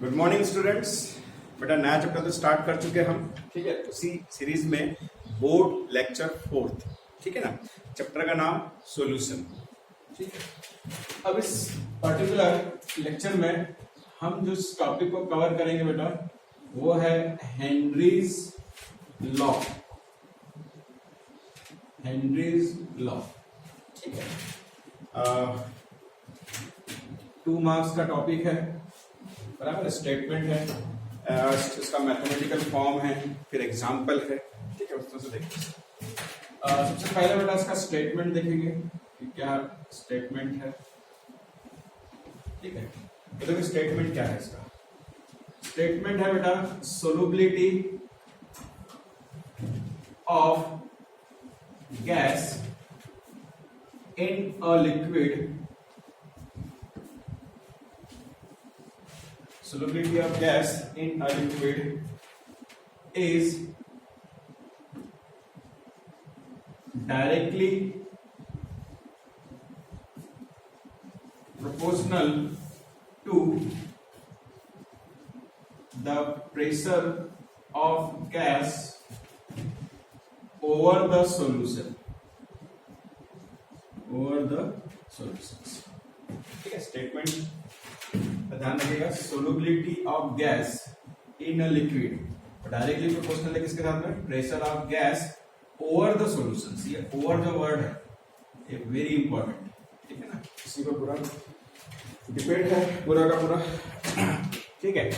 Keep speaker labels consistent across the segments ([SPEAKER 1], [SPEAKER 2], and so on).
[SPEAKER 1] Good morning students. बेटा नया chapter तो स्टार्ट कर चुके हम, ठीक है। उसी सीरीज में बोर्ड लेक्चर 4th, ठीक है ना। चैप्टर का नाम सॉल्यूशन, ठीक है। अब इस पर्टिकुलर लेक्चर में हम जो टॉपिक को कवर करेंगे बेटा वो है हेनरीज लॉ। हेनरीज लॉ, ठीक है। 2 मार्क्स का टॉपिक है, बराबर। स्टेटमेंट है, इसका मैथमेटिकल फॉर्म है, फिर एग्जाम्पल है, ठीक है। उस तरह से देखते हैं। सबसे पहले बेटा इसका स्टेटमेंट देखेंगे कि क्या स्टेटमेंट है, ठीक है। तो देखो स्टेटमेंट क्या है इसका। स्टेटमेंट है बेटा solubility of gas in a liquid, solubility of gas in a liquid is directly proportional to the pressure of gas over the solution, ठीक है। स्टेटमेंट ध्यान रखिएगा, solubility of gas in a liquid directly proportional है किसके साथ में, pressure of gas over the solution. ये over जो वर्ड है ये वेरी इंपॉर्टेंट, ठीक है ना। इसी पर पूरा डिपेंड है पूरा का पूरा, ठीक है।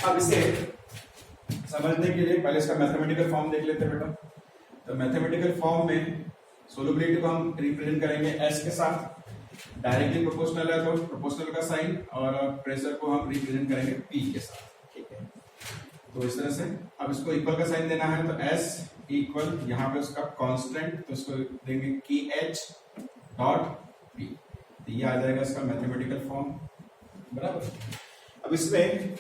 [SPEAKER 1] अब इसे समझने के लिए पहले इसका मैथमेटिकल फॉर्म देख लेते हैं बेटा। तो मैथमेटिकल फॉर्म में सोलुबिलिटी को हम रिप्रेजेंट करेंगे एस के साथ, डायरेक्टली प्रोपोर्शनल है तो प्रोपोर्शनल का साइन, और प्रेशर को हम रिप्रेजेंट करेंगे पी के साथ, ठीक है। तो इस तरह से अब इसको इक्वल का साइन देना है तो एस इक्वल, यहाँ पे उसका कांस्टेंट तो इसको देंगे की एच डॉट पी, तो ये आ जाएगा इसका मैथमेटिकल फॉर्म, बराबर। अब इसमें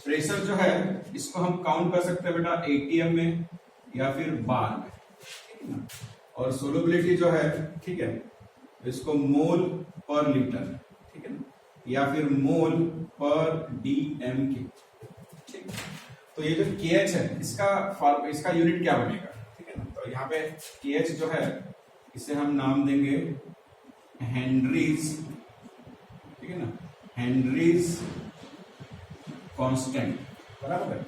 [SPEAKER 1] प्रेशर जो है इसको हम काउंट कर सकते हैं बेटा एटीएम में या फिर बार में, ठीक है ना। और सोलुबिलिटी जो है, ठीक है, इसको मोल पर लीटर, ठीक है ना, या फिर मोल पर डीएम क्यू, ठीक। तो ये जो केएच है इसका यूनिट क्या बनेगा, ठीक है ना। तो यहाँ पे केएच जो है इसे हम नाम देंगे हेनरीज, ठीक है ना, हेनरीज कांस्टेंट, बराबर है।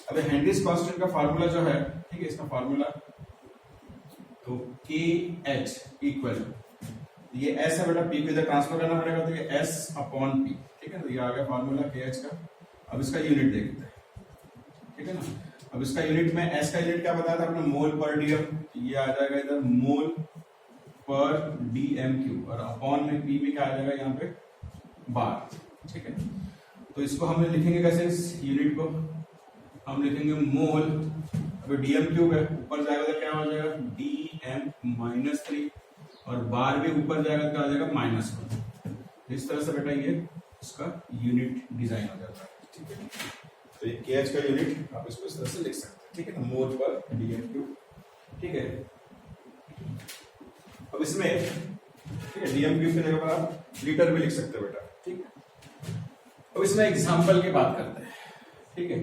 [SPEAKER 1] अब हेनरीज कांस्टेंट का फार्मूला जो है, ठीक है, इसका फार्मूला तो के एच इक्वल, ये एस है बेटा, पी को इधर ट्रांसफर करना पड़ेगा तो ये एस अपॉन पी, ठीक है। तो ये आ गया फार्मूला के एच का। अब इसका यूनिट देखते हैं, ठीक है ना। अब इसका यूनिट में एस का यूनिट क्या बताया था आपने, मोल पर डीएम, ये आ जाएगा इधर मोल पर डीएम क्यू, और अपॉन में पी में क्या आ जाएगा यहाँ पे बार, ठीक है। तो इसको हम लिखेंगे कैसे, इस यूनिट को हम लिखेंगे मोल, अब डीएम क्यूब है ऊपर जाएगा तो क्या हो जाएगा डीएम -3, और बार भी ऊपर जाएगा तो आ जाएगा -1। इस तरह से बेटा ये इसका यूनिट डिजाइन हो जाता है, ठीक है। तो ये केएच का यूनिट आप इसको इस तरह से लिख सकते हैं, ठीक है ना, मोल पर डीएम क्यूब, ठीक है। अब इसमें, ठीक है, डीएम क्यूब की जगह पर आप लीटर भी लिख सकते हो बेटा, ठीक है। अब इसमें एग्जाम्पल की बात करते हैं, ठीक है।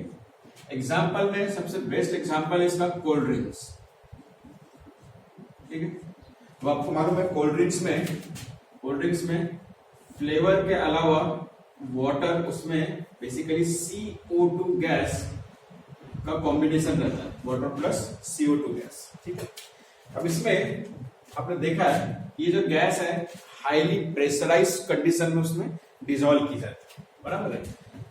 [SPEAKER 1] एग्जाम्पल में सबसे बेस्ट एग्जाम्पल है इसका कोल्ड ड्रिंक्स, ठीक है। तो आपको मालूम है कोल्ड ड्रिंक्स में फ्लेवर के अलावा वाटर, उसमें बेसिकली CO2 गैस का कॉम्बिनेशन रहता है, वाटर प्लस CO2 गैस, ठीक है। अब इसमें आपने देखा है ये जो गैस है हाईली प्रेशराइज कंडीशन में उसमें डिसॉल्व की जाती है, बराबर है।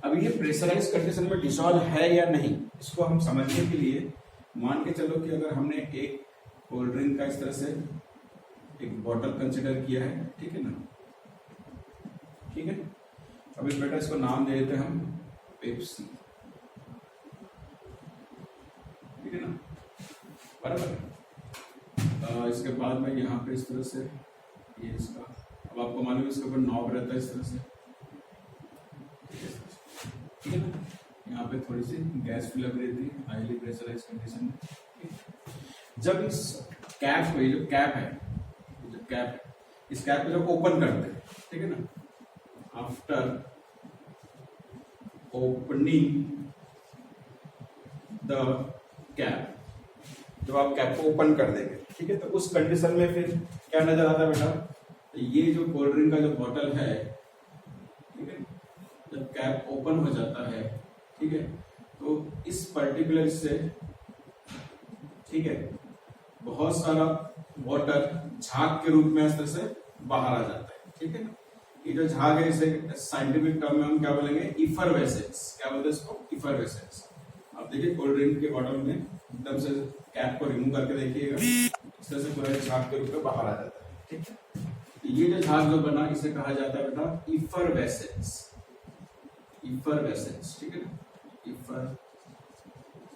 [SPEAKER 1] अब ये प्रेशराइज कंडीशन में डिसॉल्व है या नहीं, इसको हम समझने के लिए मान के चलो कि अगर हमने एक कोल्ड ड्रिंक का इस तरह से एक बॉटल कंसिडर किया है, ठीक है ना, ठीक है। अब इस बेटा इसको नाम दे देते हैं हम पेप्सी, ठीक है ना, बराबर। इसके बाद में यहाँ पे इस तरह से ये इसका, अब आपको मालूम है इसके ऊपर नॉब रहता है इस तरह से, ठीक है ना। यहाँ पे थोड़ी सी गैस फिलअप रहती है हाईली प्रेशराइज कंडीशन में। जब इस कैप को, ये जो कैप है, इस कैप को जब ओपन करते हैं, ठीक है ना, आफ्टर ओपनिंग द कैप, जब आप कैप को ओपन कर देंगे, ठीक है, तो उस कंडीशन में फिर क्या नजर आता है बेटा, तो ये जो कोल्ड ड्रिंक का जो बॉटल है, ठीक है, जब कैप ओपन हो जाता है, ठीक है, तो इस पर्टिकुलर से, ठीक है, बहुत सारा वाटर झाग के रूप में इस तरह से बाहर आ जाता है, ठीक है। ये जो झाग है इसे साइंटिफिक टर्म में हम क्या बोलेंगे, इफरवेसेंस। क्या बोलते हैं इसको, इफरवेसेंस। आप देखिए कोल्ड ड्रिंक के बॉटल में एकदम से कैप को रिमूव करके देखिएगा, इस तरह से पूरा झाग के रूप में बाहर आ जाता है, ठीक है। ये जो झाग जो बना इसे कहा जाता है बेटा इफरवेसेंस, इफरवेसेंस, ठीक है,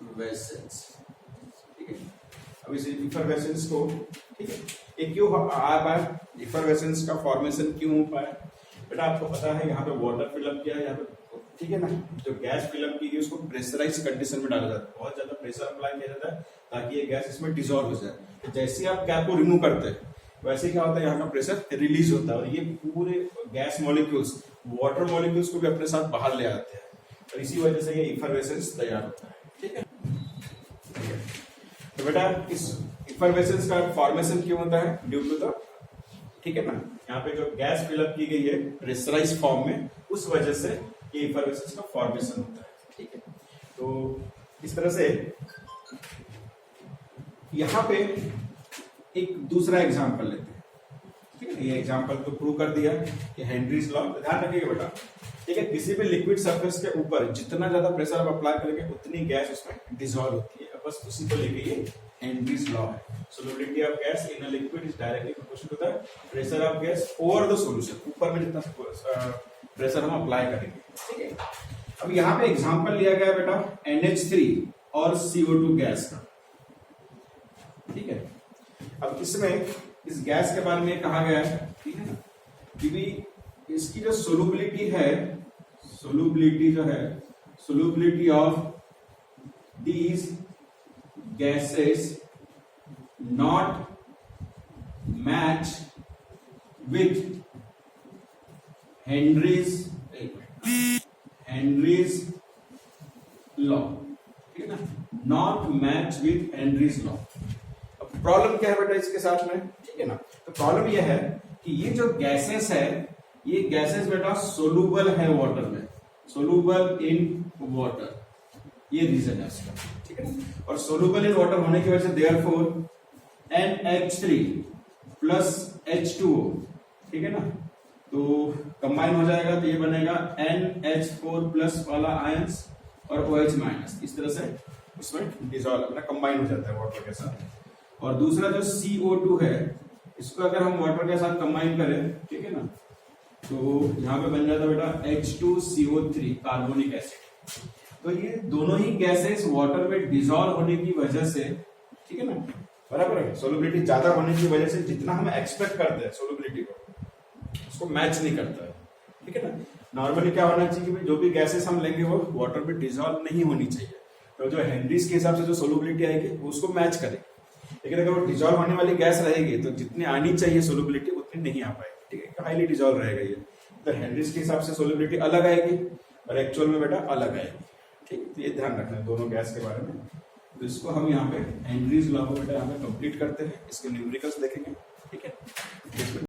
[SPEAKER 1] इफरवेसेंस, ठीक है। अब इस इफरवेसेंस को, ठीक है, ये क्यों आ पाया, इफरवेसेंस का फॉर्मेशन क्यों हो पाया बेटा, आपको पता है यहाँ पे वाटर फिलअप किया है यहाँ पे, ठीक है ना, जो गैस फिलअप की गई उसको प्रेशराइज कंडीशन में डाला जाता है, बहुत ज्यादा प्रेशर अप्लाई किया जाता है ताकि ये गैस इसमें डिसॉल्व हो जाए। तो जैसे आप कैप को रिमूव करते हैं वैसे क्या होता है, यहाँ का प्रेशर रिलीज होता है और ये पूरे गैस मॉलिक्यूल्स वाटर मॉलिक्यूल्स को भी अपने साथ बाहर ले आते हैं, और इसी वजह से ये इफरवेसेंस तैयार होता है, ठीक है। तो बेटा इस इफरवेसेंस का फॉर्मेशन क्यों होता है, ड्यू टू द, ठीक है ना, यहाँ पे जो गैस फिलअप की गई है प्रेशराइज फॉर्म में, उस वजह से ये इफरवेसेंस का फॉर्मेशन होता है, ठीक है। तो इस तरह से यहाँ पे एक दूसरा एग्जांपल लेते हैं, ठीक है, ये एग्जांपल तो प्रूव कर दिया कि हेनरीज लॉ। ध्यान रखिएगा बेटा, ठीक है, किसी भी लिक्विड सरफेस के ऊपर जितना ज्यादा प्रेशर आप अप्लाई करेंगे उतनी गैस उसमें डिसॉल्व होती है, बस उसी को लेके ये हेनरीज लॉ है। solubility of gas in a liquid is directly proportional to the pressure of gas over the solution, ऊपर में जितना प्रेशर हम अप्लाई करेंगे, ठीक है। अब यहाँ पे एग्जांपल लिया गया बेटा NH3 और CO2 गैस का, ठीक है। अब इसमें इस गैस के बारे में कहा गया है, ठीक है ना, कि भी इसकी जो सोलुबिलिटी है, सोलुबिलिटी जो है, solubility of these gases not match with Henry's law, ठीक है ना, not match with Henry's law। अब प्रॉब्लम क्या है बेटा इसके साथ में, ठीक है ना, तो प्रॉब्लम यह है कि ये जो गैसेस है, ये गैसेस बेटा सोलूबल है वाटर में, सोलूबल इन वाटर, ये रीजन है इसका, ठीक है ना। और सोलूबल इन वाटर होने की वजह से देयरफॉर NH3 प्लस H2O, ठीक है ना, तो कंबाइन हो जाएगा तो ये बनेगा NH4 प्लस वाला आयंस और OH माइनस, इस तरह से उसमें डिसॉल्व अपना कंबाइन हो जाता है वाटर के साथ। और दूसरा जो CO2 है, इसको अगर हम वाटर के साथ कंबाइन करें, ठीक है ना, तो यहाँ पे बन जाता है बेटा H2CO3 कार्बोनिक एसिड। तो ये दोनों ही गैसेस वाटर में डिसॉल्व होने की वजह से, ठीक है ना, बराबर है, सोलुबिलिटी ज्यादा होने की वजह से जितना हम एक्सपेक्ट करते हैं सोलुबिलिटी को, उसको मैच नहीं करता है, ठीक है ना। नॉर्मली क्या होना चाहिए कि जो भी गैसेस हम लेंगे वो वाटर में डिसॉल्व नहीं होनी चाहिए, तो जो हेनरीज के हिसाब से जो सोलुबिलिटी आएगी वो उसको मैच करेगी। लेकिन अगर वो डिसॉल्व होने वाली गैस रहेगी तो जितनी आनी चाहिए सोलुबिलिटी उतनी नहीं आ पाएगी, ठीक है, हाईली डिसॉल्व रहेगा ये। तो हेनरीज के हिसाब से सोलुबिलिटी अलग आएगी और एक्चुअल में बेटा अलग आएगी, ठीक। तो ये ध्यान रखना है दोनों गैस के बारे में। तो इसको हम यहाँ पे हेनरीज लॉ को बेटा यहाँ पे कंप्लीट करते हैं, इसके न्यूमेरिकल्स देखेंगे, ठीक है।